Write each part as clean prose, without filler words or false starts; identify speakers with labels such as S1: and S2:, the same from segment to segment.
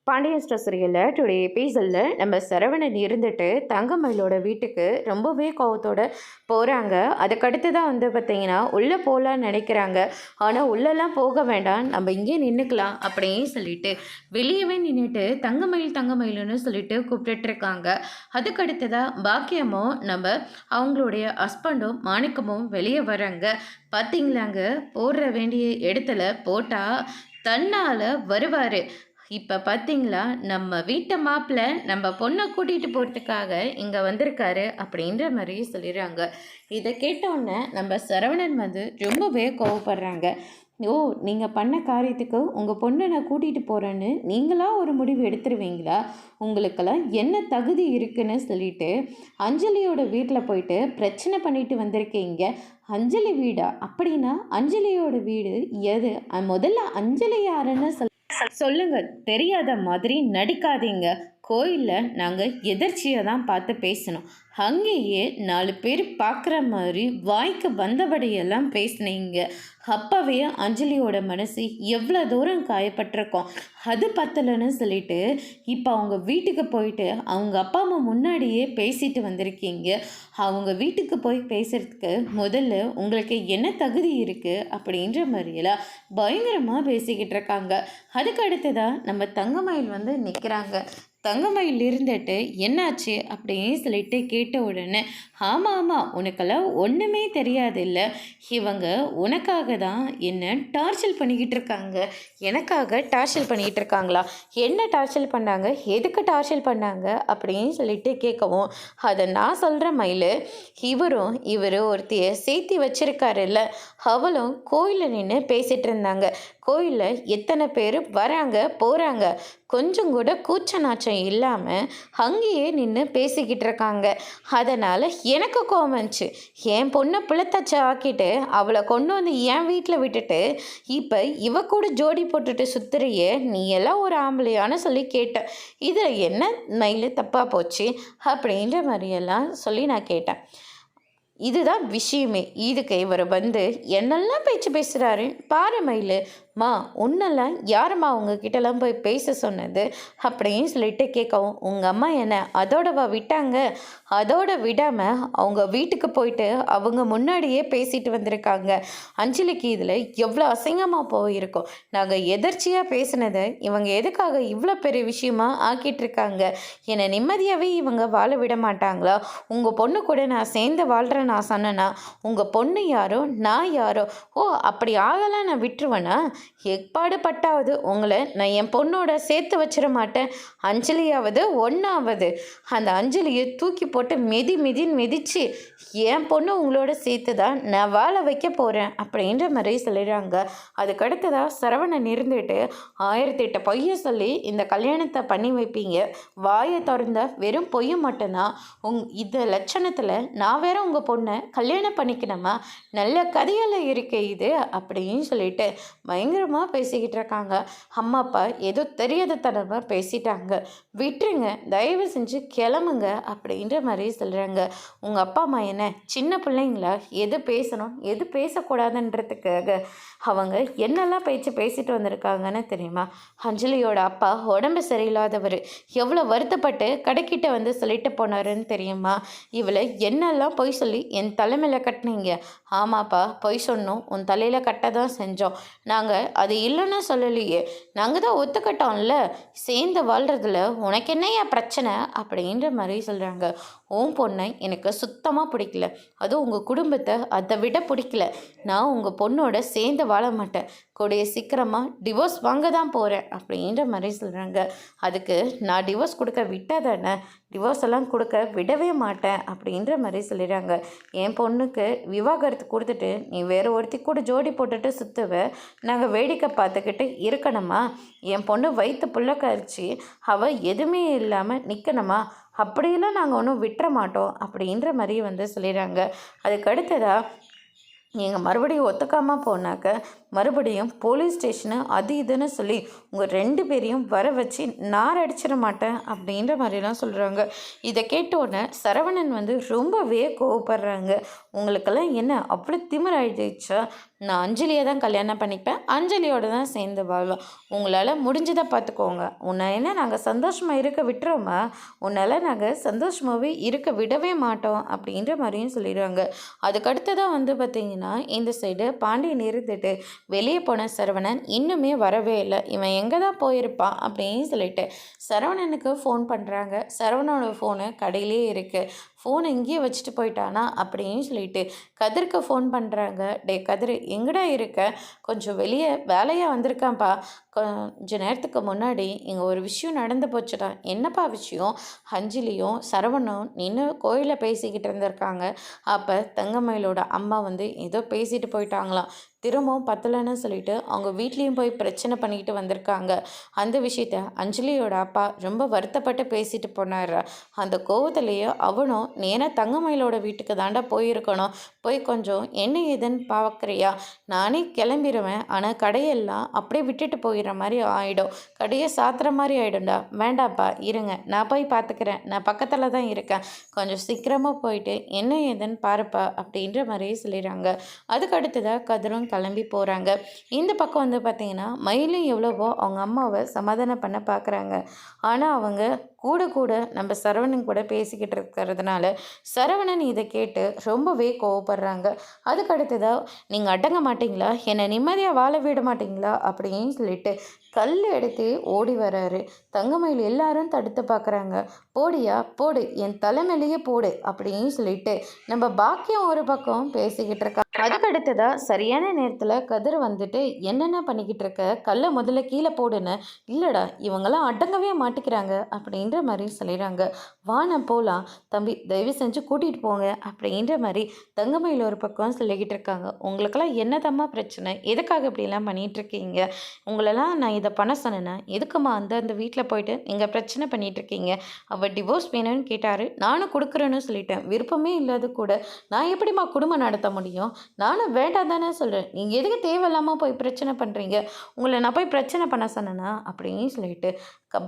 S1: Pandian store சீரியலில் today எபிசோடில் நம்ம சரவணன் இருந்துட்டு தங்கமயிலோட வீட்டுக்கு ரொம்பவே கோவத்தோட போகிறாங்க. அதுக்கடுத்து தான் பார்த்திங்கன்னா உள்ளே போகலான்னு நினைக்கிறாங்க. ஆனால் உள்ளெல்லாம் போக வேண்டாம், நம்ம இங்கே நின்றுக்கலாம் அப்படின்னு சொல்லிட்டு வெளியவே நின்றுட்டு தங்கமயில்னு சொல்லிட்டு கூப்பிட்டுட்ருக்காங்க. அதுக்கடுத்து தான் பாக்கியமும் நம்ம அவங்களுடைய ஹஸ்பண்டும் மாணிக்கமும் வெளியே வராங்க. பார்த்திங்களாங்க, போடுற வேண்டிய இடத்துல போட்டால் தன்னால் வருவார். இப்போ பார்த்தீங்களா, நம்ம வீட்டை மாப்பிள்ளை நம்ம பொண்ணை கூட்டிகிட்டு போகிறதுக்காக இங்கே வந்திருக்காரு அப்படின்ற மாதிரி சொல்லிடுறாங்க. இதை கேட்டோன்னே நம்ம சரவணன் ரொம்பவே கோவப்படுறாங்க. ஓ, நீங்கள் பண்ண காரியத்துக்கு உங்கள் பொண்ணை நான் கூட்டிகிட்டு போகிறேன்னு நீங்களாக ஒரு முடிவு எடுத்துருவீங்களா? உங்களுக்கெல்லாம் என்ன தகுதி இருக்குன்னு சொல்லிட்டு அஞ்சலியோட வீட்டில் போயிட்டு பிரச்சனை பண்ணிட்டு வந்திருக்கீங்க. அஞ்சலி வீடா? அப்படின்னா அஞ்சலியோட வீடு எது? முதல்ல அஞ்சலி யாருன்னு சொல்லுங்க. தெரியாத மாதிரி நடிக்காதீங்க. கோயிலில் நாங்கள் எதிர்ச்சியாக தான் பார்த்து பேசணும். அங்கேயே 4 பேர் பார்க்குற மாதிரி வாய்க்கு வந்தபடியெல்லாம் பேசினீங்க. அப்போவே அஞ்சலியோட மனசு எவ்வளோ தூரம் காயப்பட்டிருக்கோம். அது பத்தலைன்னு சொல்லிட்டு இப்போ அவங்க வீட்டுக்கு போயிட்டு அவங்க அப்பா அம்மா முன்னாடியே பேசிட்டு வந்திருக்கீங்க. அவங்க வீட்டுக்கு போய் பேசுகிறதுக்கு முதல்ல உங்களுக்கு என்ன தகுதி இருக்குது அப்படின்ற மாதிரியெல்லாம் பயங்கரமாக பேசிக்கிட்டு இருக்காங்க. அதுக்கு அடுத்ததான் நம்ம தங்கமயில் நிற்கிறாங்க. தங்கமயில் இருந்துட்டு என்னாச்சு அப்படின்னு சொல்லிட்டு கேட்ட உடனே, ஆமாம், உனக்கெல்லாம் ஒன்றுமே தெரியாது இல்லை, இவங்க உனக்காக தான் என்ன டார்ச்சல் பண்ணிக்கிட்டு இருக்காங்க. எனக்காக டார்ச்சல் பண்ணிக்கிட்டு இருக்காங்களா? என்ன டார்ச்சல் பண்ணாங்க? எதுக்கு டார்ச்சல் பண்ணாங்க அப்படின்னு சொல்லிட்டு கேட்கவும், அதை நான் சொல்கிற மயில், இவர் ஒருத்தைய சேர்த்தி வச்சிருக்காருல்ல, அவளும் கோயிலில் நின்று பேசிகிட்டு இருந்தாங்க. கோயிலில் எத்தனை பேர் வராங்க போகிறாங்க, கொஞ்சம் கூட கூச்ச நாச்சம் இல்லாமல் அங்கேயே நின்று பேசிக்கிட்டு இருக்காங்க. அதனால் எனக்கு கோவம் வந்துச்சு. என் பொண்ணை பிள்ளைத்தச்ச ஆக்கிட்டு அவளை கொண்டு வந்து என் வீட்டில் விட்டுட்டு இப்போ இவ கூட ஜோடி போட்டுட்டு சுற்றுறியே, நீ எல்லாம் ஒரு ஆம்பளையான்னு சொல்லி கேட்டேன். இதில் என்ன மயில் தப்பாக போச்சு அப்படின்ற மாதிரியெல்லாம் சொல்லி நான் கேட்டேன். இதுதான் விஷயமே. இதுக்கு இவர் என்னெல்லாம் பேச்சு பேசுகிறாரு பாரு மயில். மா, உன்னெல்லாம் யாரம்மா உங்ககிட்டலாம் போய் பேச சொன்னது அப்படின்னு சொல்லிட்டு கேட்கவும், உங்கள் அம்மா என்ன அதோடவா விட்டாங்க? அதோட விடாமல் அவங்க வீட்டுக்கு போயிட்டு அவங்க முன்னாடியே பேசிட்டு வந்திருக்காங்க. அஞ்சலிக்கு இதில் எவ்வளோ அசிங்கமாக போயிருக்கோம். நாங்கள் எதர்ச்சியாக பேசினதை இவங்க எதுக்காக இவ்வளோ பெரிய விஷயமா ஆக்கிட்டு இருக்காங்க? என்னை நிம்மதியாகவே இவங்க வாழ விட மாட்டாங்களா? உங்கள் பொண்ணு கூட நான் சேர்ந்து வாழ்கிறேன் நான் சொன்னேன்னா உங்கள் பொண்ணு யாரோ நான் யாரோ? ஓ, அப்படி ஆகலாம் நான் விட்டுருவேனா? எப்பாடு பட்டாவது உங்களை நான் என் பொண்ணோட சேர்த்து வச்சிட மாட்டேன். அஞ்சலியாவது ஒன்றாவது அந்த அஞ்சலியை தூக்கி போட்டு மிதின்னு மிதித்து என் பொண்ணு உங்களோட சேர்த்து தான் நான் வாழ வைக்க போகிறேன் அப்படின்ற மாதிரி சொல்லிடுறாங்க. அதுக்கடுத்ததாக சரவணன் இருந்துட்டு 1008 பொய்யை சொல்லி இந்த கல்யாணத்தை பண்ணி வைப்பீங்க. வாயை திறந்த வெறும் பொய்யும் மட்டும்தான். இந்த லட்சணத்தில் நான் வேற உங்கள் பொண்ணை கல்யாணம் பண்ணிக்கணுமா? நல்ல கதையில் இருக்க இது அப்படின்னு சொல்லிட்டு பயங்கரமாக பேசிக்கிட்டு இருக்காங்க. அம்மா அப்பா ஏதோ தெரியாதத்தனமாக பேசிட்டாங்க, விட்டுருங்க, தயவு செஞ்சு கிளம்புங்க அப்படின்ற மாதிரி சொல்கிறாங்க. உங்கள் அப்பா அம்மா என்ன சின்ன பிள்ளைங்களா? எது பேசணும் எது பேசக்கூடாதுன்றதுக்காக அவங்க என்னெல்லாம் பேசிட்டு வந்திருக்காங்கன்னு தெரியுமா? அஞ்சலியோட அப்பா உடம்பு சரியில்லாதவர், எவ்வளோ வருத்தப்பட்டு கடைக்கிட்ட சொல்லிட்டு போனாருன்னு தெரியுமா? இவளை என்னெல்லாம் பொய் சொல்லி என் தலைமையில் கட்டினீங்க. ஆமாப்பா, பொய் சொன்னோம், உன் தலையில் கட்ட தான் செஞ்சோம். நாங்கள் அது இல்லைன்னு சொல்லலையே, நாங்கள் தான் ஒத்துக்கிட்டோம்ல. சேர்ந்து வாழ்கிறதுல உனக்கு என்னையா பிரச்சனை அப்படின்ற மாதிரி சொல்கிறாங்க. உன் பொண்ணை எனக்கு சுத்தமாக பிடிக்கல, அதுவும் உங்கள் குடும்பத்தை அதை விட பிடிக்கல. நான் உங்கள் பொண்ணோட சேர்ந்து வாழ மாட்டேன், கூடிய சீக்கிரமாக டிவோர்ஸ் வாங்க தான் போகிறேன் அப்படின்ற மாதிரி சொல்கிறாங்க. அதுக்கு நான் டிவோர்ஸ் கொடுக்க விட்டாதானே? டிவோர்ஸ் எல்லாம் கொடுக்க விடவே மாட்டேன் அப்படின்ற மாதிரி சொல்லிடுறாங்க. என் பொண்ணுக்கு விவாகரத்து கொடுத்துட்டு நீ வேறு ஒருத்தி கூட ஜோடி போட்டுட்டு சுற்றுவ, நாங்கள் வேடிக்கை பார்த்துக்கிட்டு இருக்கணுமா? என் பொண்ணு வயிற்று புள்ள கரிச்சு அவள் எதுவுமே இல்லாமல் நிற்கணுமா? அப்படியெல்லாம் நாங்கள் ஒன்றும் விட்டுற மாட்டோம் அப்படின்ற மாதிரி சொல்லிடுறாங்க. அதுக்கு அடுத்ததாக நீங்கள் மறுபடியும் ஒத்துக்காமல் போனாக்க மறுபடியும் போலீஸ் ஸ்டேஷனு அது இதுன்னு சொல்லி உங்கள் 2 பேரையும் வர வச்சு நார் அடிச்சிட மாட்டேன் அப்படின்ற மாதிரிலாம் சொல்கிறாங்க. இதை கேட்ட உடனே சரவணன் வந்து ரொம்பவே கோவப்படுறாங்க. உங்களுக்கெல்லாம் என்ன அவ்வளோ திமிராயிடுச்சா? நான் அஞ்சலியை தான் கல்யாணம் பண்ணிப்பேன், அஞ்சலியோட தான் சேர்ந்து வாழ்வேன். உங்களால் முடிஞ்சதை பார்த்துக்கோங்க. உன்னை என்ன நாங்கள் சந்தோஷமாக இருக்க விட்டுறோமா? உன்னால் நாங்கள் சந்தோஷமாகவே இருக்க விடவே மாட்டோம் அப்படின்ற மாதிரியும் சொல்லிடுவாங்க. அதுக்கடுத்து தான் வந்து பார்த்திங்கன்னா இந்த சைடு பாண்டியன் இருந்துட்டு வெளியே போன சரவணன் இன்னுமே வரவே இல்லை. இவன் எங்கே தான் போயிருப்பான் அப்படின்னு சொல்லிட்டு சரவணனுக்கு ஃபோன் பண்ணுறாங்க. சரவணனோட ஃபோனு கடையிலே இருக்குது. ஃபோனை இங்கேயே வச்சுட்டு போயிட்டானா அப்படின்னு சொல்லிட்டு கதிருக்கு ஃபோன் பண்ணுறாங்க. டே கதிர், எங்கடா இருக்க? கொஞ்சம் வெளியே வேலையாக வந்திருக்கான்ப்பா. கொஞ்ச நேரத்துக்கு முன்னாடி இங்கே ஒரு விஷயம் நடந்து போச்சுடா. என்னப்பா விஷயம்? அஞ்சலியும் சரவணும் நின்று கோயிலில் பேசிக்கிட்டு இருந்திருக்காங்க. அப்போ தங்கமயிலோட அம்மா வந்து ஏதோ பேசிட்டு போயிட்டாங்களாம். திரும்பவும் பத்தலைன்னு சொல்லிட்டு அவங்க வீட்லேயும் போய் பிரச்சனை பண்ணிக்கிட்டு வந்திருக்காங்க. அந்த விஷயத்த அஞ்சலியோட அப்பா ரொம்ப வருத்தப்பட்டு பேசிட்டு போனார். அந்த கோவத்திலேயே அவனும் நேராக தங்கமயிலோட வீட்டுக்கு தாண்டா போயிருக்கணும். போய் கொஞ்சம் என்ன ஏதுன்னு பார்க்குறியா? நானே கிளம்பிடுவேன், ஆனால் கடையெல்லாம் அப்படியே விட்டுட்டு போயிடுற மாதிரி ஆகிடும். கடையை சாத்துற மாதிரி ஆகிடும்டா. வேண்டாப்பா, இருங்க, நான் போய் பார்த்துக்கிறேன், நான் பக்கத்தில் தான் இருக்கேன், கொஞ்சம் சீக்கிரமாக போயிட்டு என்ன ஏதுன்னு பாருப்பா அப்படின்ற மாதிரியே சொல்லிடுறாங்க. அதுக்கு அடுத்ததாக கதிரும் கிளம்பி போகிறாங்க. இந்த பக்கம் வந்து பார்த்திங்கன்னா மயிலும் எவ்வளவோ அவங்க அம்மாவை சமாதானம் பண்ண பார்க்குறாங்க. ஆனால் அவங்க கூட கூட நம்ம சரவணன் கூட பேசிக்கிட்டு இருக்கிறதுனால சரவணன் இதை கேட்டு ரொம்பவே கோவப்படுறாங்க. அதுக்கு அடுத்ததாக நீங்கள் அடங்க மாட்டிங்களா? என்னை நிம்மதியாக வாழ விட மாட்டிங்களா அப்படின்னு சொல்லிட்டு கல் எடுத்து ஓடி வராரு. தங்கமயில் எல்லாரும் தடுத்து பார்க்குறாங்க. போடியா போடு, என் தலைமையிலேயே போடு அப்படின்னு சொல்லிட்டு நம்ம பாக்கியம் ஒரு பக்கம் பேசிக்கிட்டு இருக்கா. அதுக்கு அடுத்ததாக சரியான நேரத்தில் கதிர் வந்துட்டு என்னென்ன பண்ணிக்கிட்டு இருக்க, கல்லை முதல்ல கீழே போடுன்னு. இல்லைடா, இவங்கெல்லாம் அடங்கவே மாட்டிக்கிறாங்க அப்படின்ற மாதிரி சொல்லிடுறாங்க. வான போகலாம் தம்பி, தயவு செஞ்சு கூட்டிகிட்டு போங்க அப்படின்ற மாதிரி தங்கமயில் ஒரு பக்கம் சொல்லிக்கிட்டு இருக்காங்க. உங்களுக்கெல்லாம் என்னதம்மா பிரச்சனை? எதுக்காக இப்படிலாம் பண்ணிகிட்ருக்கீங்க? உங்களெல்லாம் நான் இதை பண்ண சொன்னேன்னா எதுக்குமா அந்த வீட்டில் போயிட்டு நீங்கள் பிரச்சனை பண்ணிகிட்ருக்கீங்க? அவர் டிவோர்ஸ் வேணும்னு கேட்டார், நானும் கொடுக்குறேன்னு சொல்லிட்டேன். விருப்பமே இல்லாத கூட நான் எப்படிம்மா குடும்பம் நடத்த முடியும்? நானும் வேண்டாம் தானே சொல்கிறேன். நீங்கள் எதுக்கு தேவையில்லாமல் போய் பிரச்சனை பண்ணுறீங்க? உங்களை நான் போய் பிரச்சனை பண்ண சொன்னேன்னா அப்படின்னு சொல்லிட்டு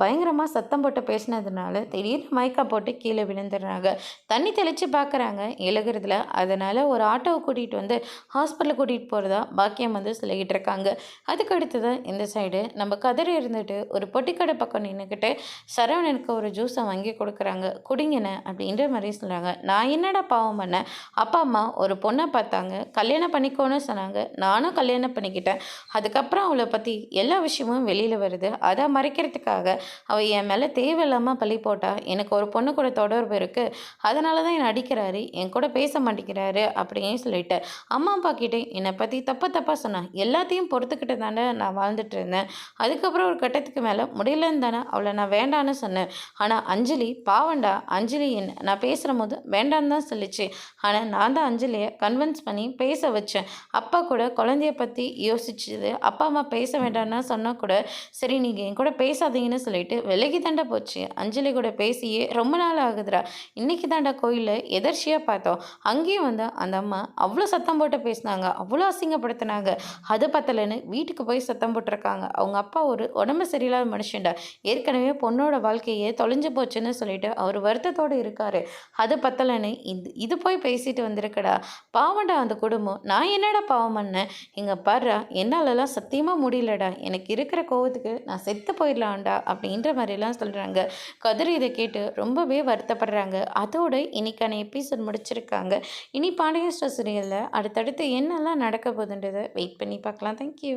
S1: பயங்கரமாக சத்தம் போட்டு பேசினதுனால திடீர்னு மயக்கா போட்டு கீழே விழுந்துடுறாங்க. தண்ணி தெளித்து பார்க்குறாங்க எழுகிறதுல. அதனால் ஒரு ஆட்டோவை கூட்டிகிட்டு வந்து ஹாஸ்பிட்டலுக்கு கூட்டிகிட்டு போகிறதா பாக்கியம் வந்து சொல்லிக்கிட்டு இருக்காங்க. அதுக்கு அடுத்ததான் இந்த சைடு நம்ம கதிர் இருந்துட்டு ஒரு பொட்டிக்கடை பக்கம் நின்றுக்கிட்டு சரவணனுக்கு ஒரு ஜூஸை வாங்கி கொடுக்குறாங்க. குடிங்கண்ணே அப்படின்ற மாதிரி சொல்கிறாங்க. நான் என்னடா பாவம் பண்ணேன்? அப்பா அம்மா ஒரு பொண்ணை பார்த்தாங்க, கல்யாணம் பண்ணிக்கோன்னு சொன்னாங்க, நானும் கல்யாணம் பண்ணிக்கிட்டேன். அதுக்கப்புறம் அவளை பற்றி எல்லா விஷயமும் வெளியில் வருது. அதை மறைக்கிறதுக்காக அவள் என் மேலே தேவையில்லாமல் பழி போட்டா. எனக்கு ஒரு பொண்ணு கூட தொடர்பு இருக்குது, அதனால தான் என்னை அடிக்கிறாரு, என் கூட பேச மாட்டேங்கிறாரு அப்படின்னு சொல்லிட்டு அம்மா அப்பா கிட்டே என்னை பற்றி தப்பாக சொன்னான். எல்லாத்தையும் பொறுத்துக்கிட்டு தானே நான் வாழ்ந்துட்டு இருந்தேன். அதுக்கப்புறம் ஒரு கட்டத்துக்கு மேலே முடியலன்னு தானே அவளை நான் வேண்டான்னு சொன்னேன். ஆனால் அஞ்சலி பாவண்டா, அஞ்சலி என்ன நான் பேசுகிற போது வேண்டான்னு தான் சொல்லிச்சு. ஆனால் நான் தான் அஞ்சலியை கன்வின்ஸ் பண்ணி பேச வச்சேன். அப்பா கூட குழந்தைய பற்றி யோசிச்சுது. அப்பா அம்மா பேச வேண்டாம்னா சொன்னால் கூட சரி நீங்கள் என் கூட பேசாதீங்கன்னு சொல்லிட்டு விலகி தாண்டா போச்சு. அஞ்சலி கூட பேசியே ரொம்ப நாள் ஆகுதுடா. இன்றைக்கி தாண்டா கோயிலில் எதர்ச்சியாக பார்த்தோம். அங்கேயும் வந்து அந்த அம்மா அவ்வளோ சத்தம் போட்டு பேசினாங்க, அவ்வளோ அசிங்கப்படுத்தினாங்க. அது பத்தலைன்னு வீட்டுக்கு போய் சத்தம் போட்டிருக்காங்க. அவங்க அப்பா ஒரு உடம்பு சரியில்லாத மனுஷன்டா. ஏற்கனவே பொண்ணோட வாழ்க்கையே தொலைஞ்சு போச்சுன்னு சொல்லிட்டு அவர் வருத்தத்தோடு இருக்காரு. அது பத்தலைன்னு இது போய் பேசிட்டு வந்திருக்கடா. பாவண்டா அந்த குடும்பம். நான் என்னடா பாவம் பண்ணேன்? இங்கே பாடுறா, என்னாலலாம் சத்தியமாக முடியலடா. எனக்கு இருக்கிற கோவத்துக்கு நான் செத்து போயிடலாம்டா அப்படின்ற மாதிரிலாம் சொல்கிறாங்க. கதிர் இதை கேட்டு ரொம்பவே வருத்தப்படுறாங்க. அதோட இன்னைக்கான எபிசோட் முடிச்சிருக்காங்க. இனி பாண்டியன் ஸ்டோர் சீரியலில் அடுத்தடுத்து என்னெல்லாம் நடக்க போகுதுன்றதை வெயிட் பண்ணி பார்க்கலாம். தேங்க்யூ.